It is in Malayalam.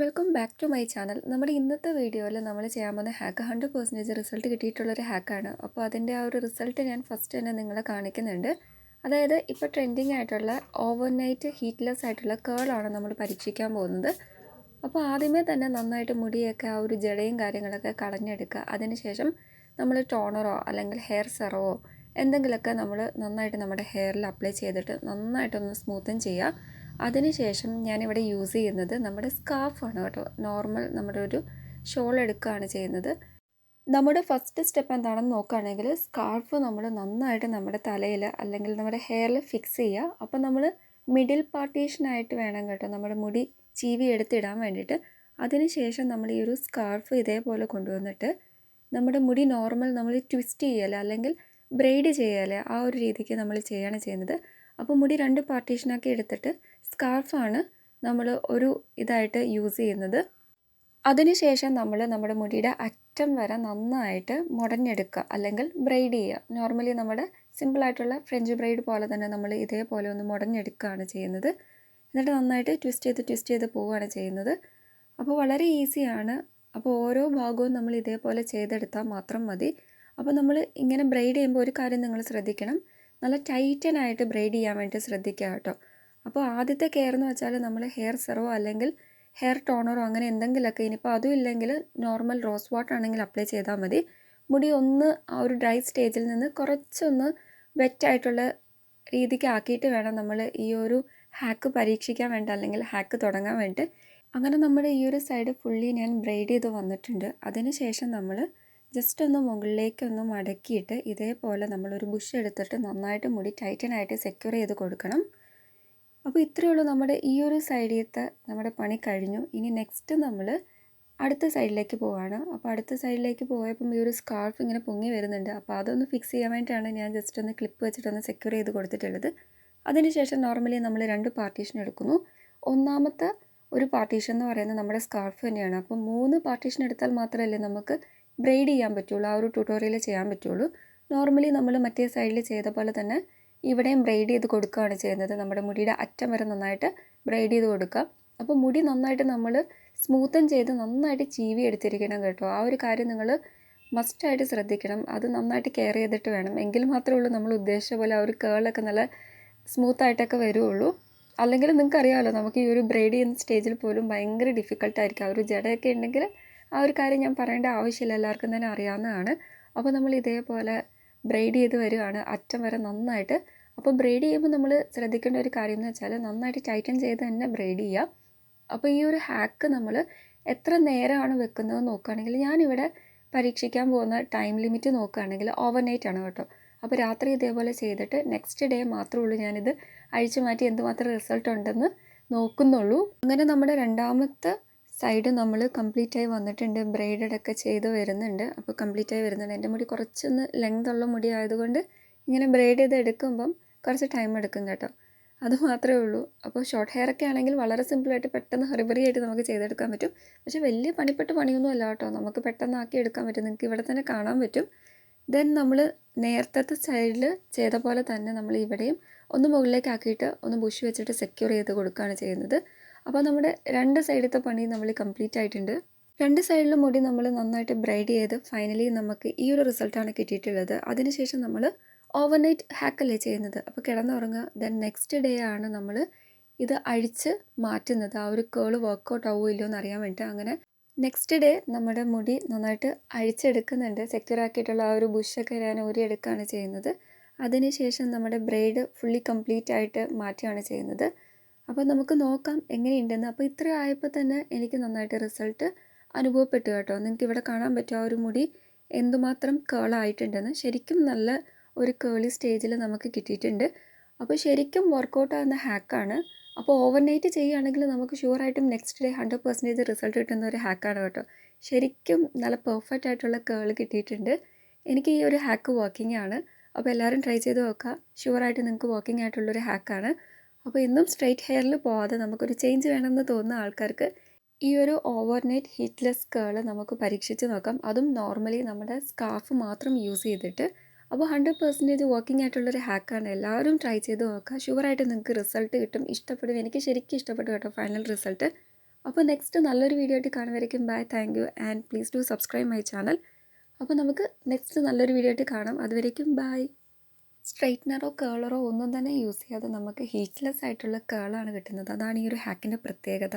Welcome back to my channel. നമ്മുടെ ഇന്നത്തെ വീഡിയോയിൽ നമ്മൾ ചെയ്യാൻ പോകുന്ന ഹാക്ക് 100% റിസൾട്ട് കിട്ടിയിട്ടുള്ളൊരു ഹാക്കാണ്. അപ്പോൾ അതിൻ്റെ ആ ഒരു റിസൾട്ട് ഞാൻ ഫസ്റ്റ് തന്നെ നിങ്ങളെ കാണിക്കുന്നുണ്ട്. അതായത് ഇപ്പോൾ ട്രെൻഡിങ് ആയിട്ടുള്ള ഓവർനൈറ്റ് ഹീറ്റ്ലെസ് ആയിട്ടുള്ള കേളാണ് നമ്മൾ പരീക്ഷിക്കാൻ പോകുന്നത്. അപ്പോൾ ആദ്യമേ തന്നെ നന്നായിട്ട് മുടിയൊക്കെ ആ ഒരു ജടയും കാര്യങ്ങളൊക്കെ കളഞ്ഞെടുക്കുക. അതിനുശേഷം നമ്മൾ ടോണറോ അല്ലെങ്കിൽ ഹെയർ സെറവോ എന്തെങ്കിലുമൊക്കെ നമ്മൾ നന്നായിട്ട് നമ്മുടെ ഹെയറിൽ അപ്ലൈ ചെയ്തിട്ട് നന്നായിട്ടൊന്ന് സ്മൂത്തൻ ചെയ്യുക. അതിനുശേഷം ഞാനിവിടെ യൂസ് ചെയ്യുന്നത് നമ്മുടെ സ്കാർഫാണ് കേട്ടോ. നോർമൽ നമ്മുടെ ഒരു ഷോൾ എടുക്കുകയാണ് ചെയ്യുന്നത്. നമ്മുടെ ഫസ്റ്റ് സ്റ്റെപ്പ് എന്താണെന്ന് നോക്കുകയാണെങ്കിൽ സ്കാർഫ് നമ്മൾ നന്നായിട്ട് നമ്മുടെ തലയിൽ അല്ലെങ്കിൽ നമ്മുടെ ഹെയറിൽ ഫിക്സ് ചെയ്യുക. അപ്പോൾ നമ്മൾ മിഡിൽ പാർട്ടീഷനായിട്ട് വേണം കേട്ടോ നമ്മുടെ മുടി ചീവി എടുത്തിടാൻ വേണ്ടിയിട്ട്. അതിനുശേഷം നമ്മൾ ഈ ഒരു സ്കാർഫ് ഇതേപോലെ കൊണ്ടുവന്നിട്ട് നമ്മുടെ മുടി നോർമൽ നമ്മൾ ട്വിസ്റ്റ് ചെയ്യല അല്ലെങ്കിൽ ബ്രെയ്ഡ് ചെയ്യല ആ ഒരു രീതിക്ക് നമ്മൾ ചെയ്യാണ് ചെയ്യുന്നത്. അപ്പോൾ മുടി രണ്ട് പാർട്ടീഷനാക്കി എടുത്തിട്ട് സ്കാർഫാണ് നമ്മൾ ഒരു ഇതായിട്ട് യൂസ് ചെയ്യുന്നത്. അതിനുശേഷം നമ്മൾ നമ്മുടെ മുടിയുടെ അറ്റം വരെ നന്നായിട്ട് മുടഞ്ഞെടുക്കുക അല്ലെങ്കിൽ ബ്രെയ്ഡ് ചെയ്യുക. നോർമലി നമ്മുടെ സിമ്പിളായിട്ടുള്ള ഫ്രഞ്ച് ബ്രെയ്ഡ് പോലെ തന്നെ നമ്മൾ ഇതേപോലെ ഒന്ന് മുടഞ്ഞെടുക്കുകയാണ് ചെയ്യുന്നത്. എന്നിട്ട് നന്നായിട്ട് ട്വിസ്റ്റ് ചെയ്ത് പോവുകയാണ് ചെയ്യുന്നത്. അപ്പോൾ വളരെ ഈസിയാണ്. അപ്പോൾ ഓരോ ഭാഗവും നമ്മൾ ഇതേപോലെ ചെയ്തെടുത്താൽ മാത്രം മതി. അപ്പോൾ നമ്മൾ ഇങ്ങനെ ബ്രെയ്ഡ് ചെയ്യുമ്പോൾ ഒരു കാര്യം നിങ്ങൾ ശ്രദ്ധിക്കണം, നല്ല ടൈറ്റനായിട്ട് ബ്രെയ്ഡ് ചെയ്യാൻ വേണ്ടി ശ്രദ്ധിക്കുക കേട്ടോ. അപ്പോൾ ആദ്യത്തെ കെയർ എന്ന് വെച്ചാൽ നമ്മൾ ഹെയർ സെറവോ അല്ലെങ്കിൽ ഹെയർ ടോണറോ അങ്ങനെ എന്തെങ്കിലുമൊക്കെ, ഇനിയിപ്പോൾ അതും ഇല്ലെങ്കിൽ നോർമൽ റോസ് വാട്ടർ ആണെങ്കിൽ അപ്ലൈ ചെയ്താൽ മതി. മുടി ഒന്ന് ആ ഒരു ഡ്രൈ സ്റ്റേജിൽ നിന്ന് കുറച്ചൊന്ന് വെറ്റായിട്ടുള്ള രീതിക്ക് ആക്കിയിട്ട് വേണം നമ്മൾ ഈ ഒരു ഹാക്ക് പരീക്ഷിക്കാൻ വേണ്ടി അല്ലെങ്കിൽ ഹാക്ക് തുടങ്ങാൻ വേണ്ടി. അങ്ങനെ നമ്മുടെ ഈ ഒരു സൈഡ് ഫുള്ളി ഞാൻ ബ്രെയ്ഡ് ചെയ്ത് വന്നിട്ടുണ്ട്. അതിനുശേഷം നമ്മൾ ജസ്റ്റ് ഒന്ന് മുകളിലേക്കൊന്ന് മടക്കിയിട്ട് ഇതേപോലെ നമ്മളൊരു ബുഷ് എടുത്തിട്ട് നന്നായിട്ട് മുടി ടൈറ്റനായിട്ട് സെക്യൂർ ചെയ്ത് കൊടുക്കണം. അപ്പോൾ ഇത്രയേ ഉള്ളൂ, നമ്മുടെ ഈ ഒരു സൈഡിലത്തെ നമ്മുടെ പണി കഴിഞ്ഞു. ഇനി നെക്സ്റ്റ് നമ്മൾ അടുത്ത സൈഡിലേക്ക് പോവുകയാണ്. അപ്പോൾ അടുത്ത സൈഡിലേക്ക് പോയപ്പം ഈ ഒരു സ്കാർഫ് ഇങ്ങനെ പൊങ്ങി വരുന്നുണ്ട്. അപ്പോൾ അതൊന്ന് ഫിക്സ് ചെയ്യാൻ വേണ്ടിയിട്ടാണ് ഞാൻ ജസ്റ്റ് ഒന്ന് ക്ലിപ്പ് വെച്ചിട്ടൊന്ന് സെക്യൂർ ചെയ്ത് കൊടുത്തിട്ടുള്ളത്. അതിനുശേഷം നോർമലി നമ്മൾ രണ്ട് പാർട്ടീഷൻ എടുക്കുന്നു. ഒന്നാമത്തെ ഒരു പാർട്ടീഷൻ എന്ന് പറയുന്നത് നമ്മുടെ സ്കാർഫ് തന്നെയാണ്. അപ്പോൾ 3 പാർട്ടീഷൻ എടുത്താൽ മാത്രമല്ലേ നമുക്ക് ബ്രെയ്ഡ് ചെയ്യാൻ പറ്റുള്ളൂ, ആ ഒരു ട്യൂട്ടോറിയൽ ചെയ്യാൻ പറ്റുള്ളൂ. നോർമലി നമ്മൾ മറ്റേ സൈഡിൽ ചെയ്ത പോലെ തന്നെ ഇവിടെയും ബ്രെയ്ഡ് ചെയ്ത് കൊടുക്കുകയാണ് ചെയ്യുന്നത്. നമ്മുടെ മുടിയുടെ അറ്റം വരെ നന്നായിട്ട് ബ്രെയ്ഡ് ചെയ്ത് കൊടുക്കുക. അപ്പോൾ മുടി നന്നായിട്ട് നമ്മൾ സ്മൂത്തൻ ചെയ്ത് നന്നായിട്ട് ചീവി എടുത്തിരിക്കണം കേട്ടോ. ആ ഒരു കാര്യം നിങ്ങൾ മസ്റ്റായിട്ട് ശ്രദ്ധിക്കണം. അത് നന്നായിട്ട് കെയർ ചെയ്തിട്ട് വേണം, എങ്കിൽ മാത്രമേ ഉള്ളൂ നമ്മൾ ഉദ്ദേശിച്ച പോലെ ആ ഒരു കേളൊക്കെ നല്ല സ്മൂത്തായിട്ടൊക്കെ വരുള്ളൂ. അല്ലെങ്കിൽ നിങ്ങൾക്ക് അറിയാമല്ലോ, നമുക്ക് ഈ ഒരു ബ്രെയ്ഡ് ചെയ്യുന്ന സ്റ്റേജിൽ പോലും ഭയങ്കര ഡിഫിക്കൽട്ടായിരിക്കും. ആ ഒരു ജടയൊക്കെ ഉണ്ടെങ്കിൽ ആ ഒരു കാര്യം ഞാൻ പറയേണ്ട ആവശ്യമില്ല, എല്ലാവർക്കും തന്നെ അറിയാവുന്നതാണ്. അപ്പോൾ നമ്മൾ ഇതേപോലെ ബ്രെയ്ഡ് ചെയ്ത് വരികയാണ് അറ്റം വരെ നന്നായിട്ട്. അപ്പോൾ ബ്രെയ്ഡ് ചെയ്യുമ്പോൾ നമ്മൾ ശ്രദ്ധിക്കേണ്ട ഒരു കാര്യം എന്ന് വെച്ചാൽ നന്നായിട്ട് ടൈറ്റൻ ചെയ്ത് തന്നെ ബ്രെയ്ഡ് ചെയ്യുക. അപ്പോൾ ഈ ഒരു ഹാക്ക് നമ്മൾ എത്ര നേരമാണ് വെക്കുന്നത് നോക്കുകയാണെങ്കിൽ ഞാനിവിടെ പരീക്ഷിക്കാൻ പോകുന്ന ടൈം ലിമിറ്റ് നോക്കുകയാണെങ്കിൽ ഓവർനൈറ്റ് ആണ് കേട്ടോ. അപ്പോൾ രാത്രി ഇതേപോലെ ചെയ്തിട്ട് നെക്സ്റ്റ് ഡേ മാത്രമേ ഉള്ളൂ ഞാനിത് അഴിച്ചു മാറ്റി എന്തുമാത്രം റിസൾട്ട് ഉണ്ടെന്ന് നോക്കുന്നുള്ളൂ. അങ്ങനെ നമ്മുടെ രണ്ടാമത്തെ സൈഡ് നമ്മൾ കംപ്ലീറ്റ് ആയി വന്നിട്ടുണ്ട്. ബ്രെയ്ഡഡ് ഒക്കെ ചെയ്ത് വരുന്നുണ്ട്. അപ്പോൾ കംപ്ലീറ്റ് ആയി വരുന്നുണ്ട്. എൻ്റെ മുടി കുറച്ചൊന്ന് ലെങ്ത് ഉള്ള മുടി ആയതുകൊണ്ട് ഇങ്ങനെ ബ്രെയ്ഡ് ചെയ്ത് എടുക്കുമ്പം കുറച്ച് ടൈം എടുക്കും കേട്ടോ. അത് മാത്രമേ ഉള്ളൂ. അപ്പോൾ ഷോർട്ട് ഹെയർ ഒക്കെ ആണെങ്കിൽ വളരെ സിമ്പിളായിട്ട് പെട്ടെന്ന് ഹറിബറി ആയിട്ട് നമുക്ക് ചെയ്തെടുക്കാൻ പറ്റും. പക്ഷേ വലിയ പണിപ്പെട്ട പണിയൊന്നും അല്ല കേട്ടോ, നമുക്ക് പെട്ടെന്ന് ആക്കി എടുക്കാൻ പറ്റും. നിങ്ങൾക്ക് ഇവിടെ തന്നെ കാണാൻ പറ്റും. ദെൻ നമ്മൾ നേരത്തെ സൈഡിൽ ചെയ്ത പോലെ തന്നെ നമ്മൾ ഇവിടെയും ഒന്ന് മുകളിലേക്ക് ആക്കിയിട്ട് ഒന്ന് ബുഷ് വെച്ചിട്ട് സെക്യൂർ ചെയ്ത് കൊടുക്കുകയാണ് ചെയ്യുന്നത്. അപ്പോൾ നമ്മുടെ രണ്ട് സൈഡത്തെ പണി നമ്മൾ കംപ്ലീറ്റ് ആയിട്ടുണ്ട്. രണ്ട് സൈഡിലും മുടി നമ്മൾ നന്നായിട്ട് ബ്രൈഡ് ചെയ്ത് ഫൈനലി നമുക്ക് ഈ ഒരു റിസൾട്ടാണ് കിട്ടിയിട്ടുള്ളത്. അതിനുശേഷം നമ്മൾ ഓവർനൈറ്റ് ഹാക്കല്ലേ ചെയ്യുന്നത്. അപ്പോൾ കിടന്നുറങ്ങുക. ദെൻ നെക്സ്റ്റ് ഡേ ആണ് നമ്മൾ ഇത് അഴിച്ച് മാറ്റുന്നത്. ആ ഒരു കേള് വർക്കൗട്ട് ആവുമോ ഇല്ലയോ എന്ന് അറിയാൻ വേണ്ടിയിട്ട്. അങ്ങനെ നെക്സ്റ്റ് ഡേ നമ്മുടെ മുടി നന്നായിട്ട് അഴിച്ചെടുക്കുന്നുണ്ട്. സെക്യൂർ ആക്കിയിട്ടുള്ള ആ ഒരു ബുഷൊക്കെ ഞാൻ ഊരിയെടുക്കുകയാണ് ചെയ്യുന്നത്. അതിനുശേഷം നമ്മുടെ ബ്രെയ്ഡ് ഫുള്ളി കംപ്ലീറ്റ് ആയിട്ട് മാറ്റുകയാണ് ചെയ്യുന്നത്. അപ്പോൾ നമുക്ക് നോക്കാം എങ്ങനെയുണ്ടെന്ന്. അപ്പോൾ ഇത്ര ആയപ്പോൾ തന്നെ എനിക്ക് നന്നായിട്ട് റിസൾട്ട് അനുഭവപ്പെട്ടു കേട്ടോ. നിങ്ങൾക്ക് ഇവിടെ കാണാൻ പറ്റും ആ ഒരു മുടി എന്തുമാത്രം കേളായിട്ടുണ്ടെന്ന്. ശരിക്കും നല്ല ഒരു കേളി സ്റ്റേജിൽ നമുക്ക് കിട്ടിയിട്ടുണ്ട്. അപ്പോൾ ശരിക്കും വർക്കൗട്ട് ആകുന്ന ഹാക്കാണ്. അപ്പോൾ ഓവർനൈറ്റ് ചെയ്യുകയാണെങ്കിൽ നമുക്ക് ഷുവറായിട്ടും നെക്സ്റ്റ് ഡേ 100% റിസൾട്ട് കിട്ടുന്ന ഒരു ഹാക്കാണ് കേട്ടോ. ശരിക്കും നല്ല പെർഫെക്റ്റ് ആയിട്ടുള്ള കേള് കിട്ടിയിട്ടുണ്ട്. എനിക്ക് ഈ ഒരു ഹാക്ക് വർക്കിംഗ് ആണ്. അപ്പോൾ എല്ലാവരും ട്രൈ ചെയ്ത് നോക്കുക. ഷുവറായിട്ട് നിങ്ങൾക്ക് വർക്കിംഗ് ആയിട്ടുള്ളൊരു ഹാക്കാണ്. അപ്പോൾ ഇന്നും സ്ട്രെയിറ്റ് ഹെയറിൽ പോകാതെ നമുക്കൊരു ചേഞ്ച് വേണമെന്ന് തോന്നുന്ന ആൾക്കാർക്ക് ഈ ഒരു ഓവർനൈറ്റ് ഹീറ്റ്ലെസ് കേള് നമുക്ക് പരീക്ഷിച്ച് നോക്കാം. അതും നോർമലി നമ്മുടെ സ്കാർഫ് മാത്രം യൂസ് ചെയ്തിട്ട്. അപ്പോൾ 100% വർക്കിംഗ് ആയിട്ടുള്ളൊരു ഹാക്കാണ്. എല്ലാവരും ട്രൈ ചെയ്ത് നോക്കുക. ഷുവറായിട്ട് നിങ്ങൾക്ക് റിസൾട്ട് കിട്ടും, ഇഷ്ടപ്പെടും. എനിക്ക് ശരിക്കും ഇഷ്ടപ്പെട്ടു കേട്ടോ ഫൈനൽ റിസൾട്ട്. അപ്പോൾ നെക്സ്റ്റ് നല്ലൊരു വീഡിയോ ആയിട്ട് കാണുന്നവരേക്കും bye, thank you and please do subscribe my channel. അപ്പോൾ നമുക്ക് നെക്സ്റ്റ് നല്ലൊരു വീഡിയോ ആയിട്ട് കാണാം. അതുവരേക്കും ബൈ. സ്ട്രെയിറ്റ്നറോ കേളറോ ഒന്നും തന്നെ യൂസ് ചെയ്യാതെ നമുക്ക് ഹീറ്റ്ലെസ് ആയിട്ടുള്ള കേളാണ് കിട്ടുന്നത്. അതാണ് ഈ ഒരു ഹാക്കിൻ്റെ പ്രത്യേകത.